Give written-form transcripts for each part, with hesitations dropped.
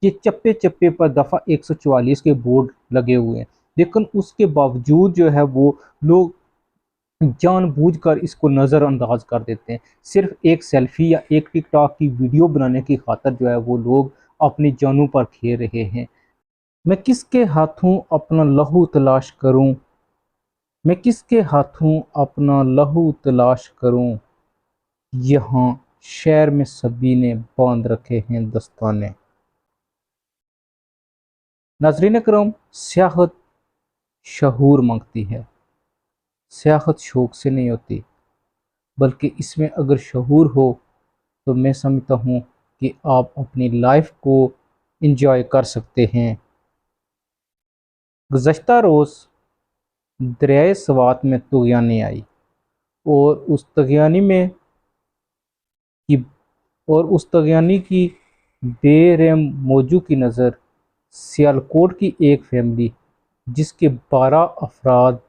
कि चप्पे चप्पे पर दफ़ा 144 के बोर्ड लगे हुए हैं, लेकिन उसके बावजूद जो है वो लोग जानबूझकर इसको नज़रअंदाज कर देते हैं। सिर्फ एक सेल्फी या एक टिकटॉक की वीडियो बनाने की खातिर जो है वो लोग अपनी जानों पर खेल रहे हैं। मैं किसके हाथों अपना लहू तलाश करूं, मैं किसके हाथों अपना लहू तलाश करूं, यहाँ शहर में सभी ने बांध रखे हैं दस्ताने। नाज़रीन करम, सियाहत शहूर मांगती है। सियाहत शौक से नहीं होती, बल्कि इसमें अगर शहूर हो तो मैं समझता हूँ कि आप अपनी लाइफ को इंजॉय कर सकते हैं। गुज़श्ता रोज़ दरियाए सवात में तुग़यानी आई, और उस तुग़यानी में की और उस तगयानी की बेरहम मौजू की नज़र सियालकोट की एक फैमिली, जिसके 12 अफराद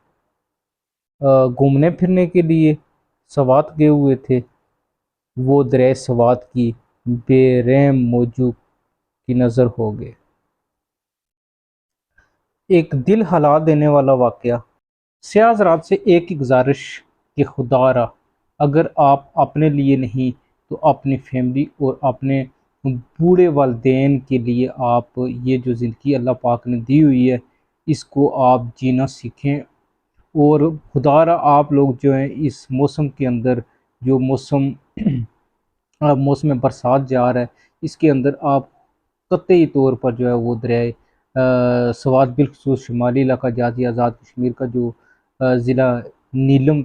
घूमने फिरने के लिए सवात गए हुए थे, वो दरिया सवात की बेरहम मौजू की नज़र हो गए। एक दिल हिला देने वाला वाक़या। सियाह हज़रात से एक ही गुजारिश कि खुदारा अगर आप अपने लिए नहीं तो अपनी फैमिली और अपने बूढ़े वालिदैन के लिए आप ये जो ज़िंदगी अल्लाह पाक ने दी हुई है इसको आप जीना सीखें। और खुदारा आप लोग जो हैं इस मौसम के अंदर, जो मौसम मौसम बरसात जा रहा है, इसके अंदर आप कतई तौर पर जो है वो दरियाए सवात बिलखसूस शुमाली इलाका जाती आज़ाद कश्मीर का जो ज़िला नीलम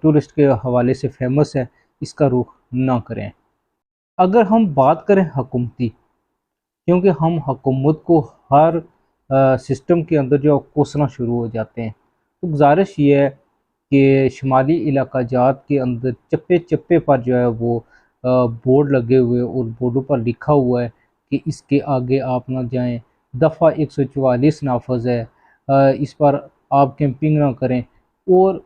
टूरिस्ट के हवाले से फ़ेमस है, इसका रुख ना करें। अगर हम बात करें हुकूमती, क्योंकि हम हुकूमत को हर सिस्टम के अंदर जो कोसना शुरू हो जाते हैं, तो गुजारिश ये है कि शुमाली इलाका जात के अंदर चप्पे चप्पे पर जो है वो बोर्ड लगे हुए और बोर्डों पर लिखा हुआ है कि इसके आगे आप ना जाएं, दफ़ा 144 नाफज है, इस पर आप कैंपिंग ना करें। और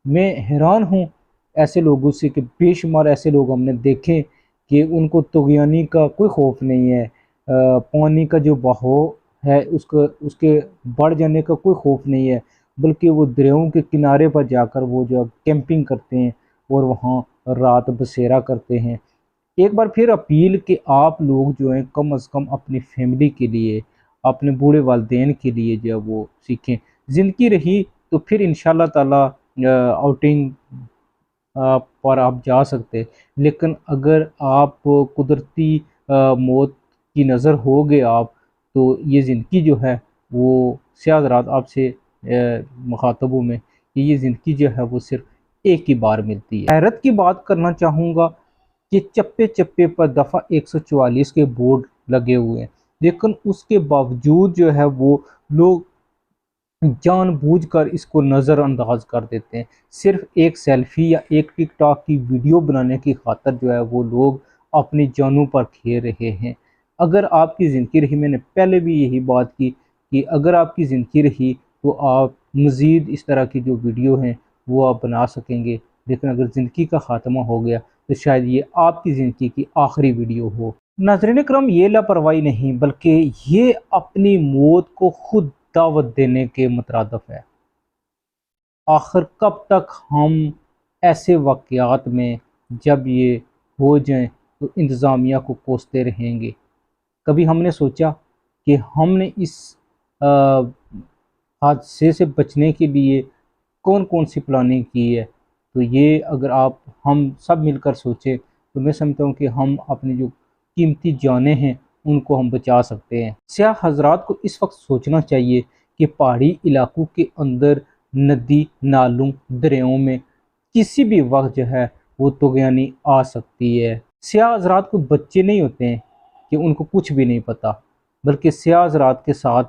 मैं हैरान हूँ ऐसे लोगों से कि बेशुमार ऐसे लोग हमने देखे कि उनको तुग़यानी का कोई खौफ नहीं है, पानी का जो बहाव है उसका उसके बढ़ जाने का कोई खौफ नहीं है, बल्कि वो दरियाओं के किनारे पर जाकर वो जो कैंपिंग करते हैं और वहाँ रात बसेरा करते हैं। एक बार फिर अपील कि आप लोग जो हैं कम अज़ कम अपनी फैमिली के लिए, अपने बूढ़े वालिदैन के लिए जो है वो सीखें। ज़िंदगी रही तो फिर इंशाअल्लाह ताला आउटिंग पर आप जा सकते, लेकिन अगर आप कुदरती मौत की नज़र हो गए आप, तो ये ज़िंदगी जो है वो सियाह हज़रात आपसे मुखातब हूँ मैं कि ये ज़िंदगी जो है वो सिर्फ एक ही बार मिलती है। हैरत की बात करना चाहूँगा कि चप्पे चप्पे पर दफ़ा 144 के बोर्ड लगे हुए हैं, लेकिन उसके बावजूद जो है वो लोग जानबूझकर इसको नज़रअंदाज कर देते हैं। सिर्फ एक सेल्फी या एक टिकटॉक की वीडियो बनाने की खातिर जो है वो लोग अपनी जानों पर खेल रहे हैं। अगर आपकी ज़िंदगी रही, मैंने पहले भी यही बात की कि अगर आपकी ज़िंदगी रही तो आप मज़ीद इस तरह की जो वीडियो हैं वो आप बना सकेंगे, लेकिन अगर ज़िंदगी का ख़ात्मा हो गया तो शायद ये आपकी ज़िंदगी की आखिरी वीडियो हो। नाज़रीन करम, ये लापरवाही नहीं बल्कि ये अपनी मौत को खुद दावत देने के मुतरादिफ है। आखिर कब तक हम ऐसे वाक़यात में जब ये हो जाएं तो इंतज़ामिया को कोसते रहेंगे। कभी हमने सोचा कि हमने इस अ, हादसे से बचने के लिए कौन कौन सी प्लानिंग की है? तो ये अगर आप हम सब मिलकर सोचें तो मैं समझता हूँ कि हम अपनी जो कीमती जानें हैं उनको हम बचा सकते हैं। सियाह हज़रात को इस वक्त सोचना चाहिए कि पहाड़ी इलाकों के अंदर नदी नालों दरियाओं में किसी भी वक्त जो है वो तुग़यानी आ सकती है। सियाह हज़रात को बच्चे नहीं होते हैं कि उनको कुछ भी नहीं पता, बल्कि सियाह हज़रात के साथ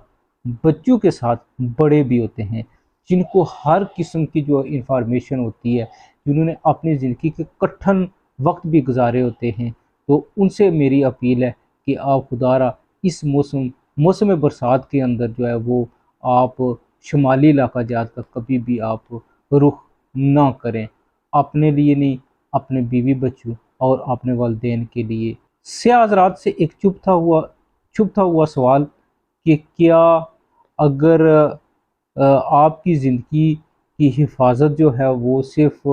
बच्चों के साथ बड़े भी होते हैं जिनको हर किस्म की जो इंफॉर्मेशन होती है, जिन्होंने अपनी ज़िंदगी के कठिन वक्त भी गुजारे होते हैं। तो उनसे मेरी अपील है कि आप खुदारा इस मौसम बरसात के अंदर जो है वो आप शुमाली इलाका जात का कभी भी आप रुख ना करें, अपने लिए नहीं, अपने बीवी बच्चों और अपने वालिदैन के लिए। सियाह हज़रात से एक चुप था हुआ چھپتا ہوا سوال کہ کیا اگر آپ کی زندگی کی حفاظت جو ہے وہ صرف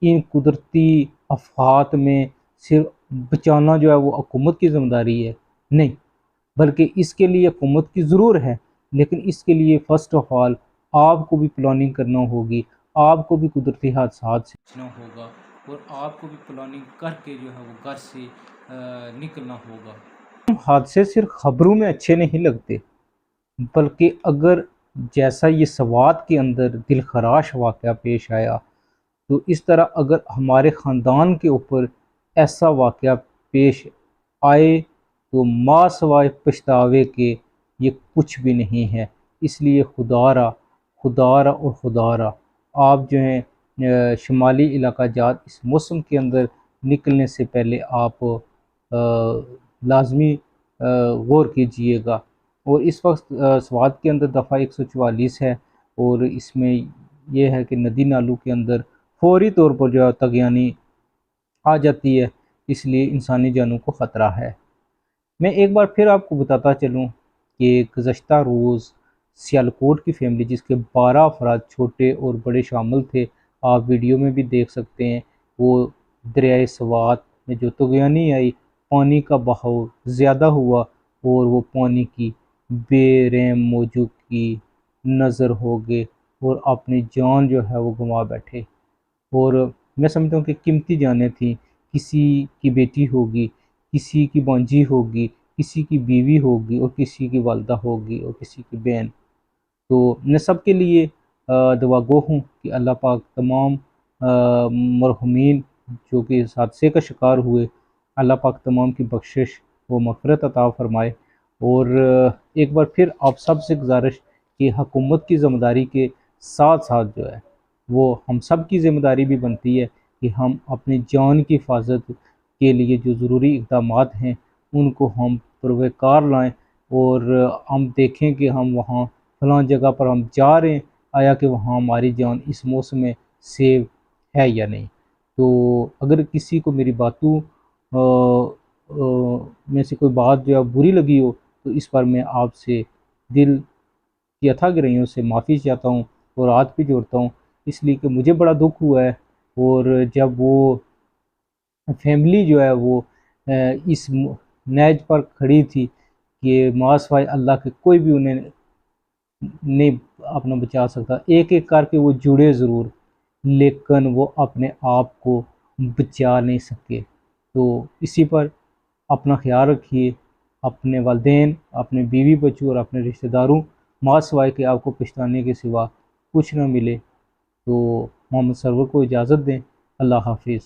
ان قدرتی آفات میں صرف بچانا جو ہے وہ حکومت کی ذمہ داری ہے؟ نہیں، بلکہ اس کے لیے حکومت کی ضرور ہے، لیکن اس کے لیے فرسٹ آف آل آپ کو بھی پلاننگ کرنا ہوگی، آپ کو بھی قدرتی حادثات سے بچنا ہوگا، اور آپ کو بھی پلاننگ کر کے جو ہے وہ گھر سے نکلنا ہوگا۔ حادثے صرف خبروں میں اچھے نہیں لگتے، بلکہ اگر جیسا یہ سوات کے اندر دل خراش واقعہ پیش آیا، تو اس طرح اگر ہمارے خاندان کے اوپر ایسا واقعہ پیش آئے تو ما سوائے پچھتاوے کے یہ کچھ بھی نہیں ہے۔ اس لیے خدا را اور خدا را آپ جو ہیں شمالی علاقہ جات اس موسم کے اندر نکلنے سے پہلے آپ لازمی غور کیجئے گا۔ اور اس وقت سوات کے اندر دفعہ 144 ہے، اور اس میں یہ ہے کہ ندی نالوں کے اندر فوری طور پر جو ہے طغیانی آ جاتی ہے، اس لیے انسانی جانوں کو خطرہ ہے۔ میں ایک بار پھر آپ کو بتاتا چلوں کہ گزشتہ روز سیالکوٹ کی فیملی، جس کے 12 افراد چھوٹے اور بڑے شامل تھے، آپ ویڈیو میں بھی دیکھ سکتے ہیں، وہ دریائے سوات میں جو طغیانی آئی، پانی کا بہاؤ زیادہ ہوا اور وہ پانی کی بے رحم موجوں کی نظر ہو گئے اور اپنی جان جو ہے وہ گنوا بیٹھے۔ اور میں سمجھتا ہوں کہ قیمتی جانیں تھیں، کسی کی بیٹی ہوگی، کسی کی بانجی ہوگی، کسی کی بیوی ہوگی، اور کسی کی والدہ ہوگی، اور کسی کی بہن۔ تو میں سب کے لیے دعا گو ہوں کہ اللہ پاک تمام مرحومین جو کہ اس حادثے کا شکار ہوئے، اللہ پاک تمام کی بخشش و مغفرت عطا فرمائے۔ اور ایک بار پھر آپ سب سے گزارش کہ حکومت کی ذمہ داری کے ساتھ ساتھ جو ہے وہ ہم سب کی ذمہ داری بھی بنتی ہے کہ ہم اپنی جان کی حفاظت کے لیے جو ضروری اقدامات ہیں ان کو ہم پروئے کار لائیں، اور ہم دیکھیں کہ ہم وہاں فلاں جگہ پر ہم جا رہے ہیں، آیا کہ وہاں ہماری جان اس موسم میں سیو ہے یا نہیں۔ تو اگر کسی کو میری باتوں میں سے کوئی بات جو ہے بری لگی ہو، تو اس پر میں آپ سے دل کی اتھا گہرائیوں سے معافی چاہتا ہوں اور ہاتھ بھی جوڑتا ہوں، اس لیے کہ مجھے بڑا دکھ ہوا ہے۔ اور جب وہ فیملی جو ہے وہ اس نیج پر کھڑی تھی کہ ما سوائے اللہ کے کوئی بھی انہیں نہیں اپنا بچا سکتا، ایک ایک کر کے وہ جڑے ضرور، لیکن وہ اپنے آپ کو بچا نہیں سکے۔ تو اسی پر اپنا خیال رکھیے، اپنے والدین، اپنے بیوی بچوں اور اپنے رشتہ داروں، ما سوائے کہ آپ کو پچھتانے کے سوا کچھ نہ ملے۔ تو محمد سرور کو اجازت دیں، اللہ حافظ۔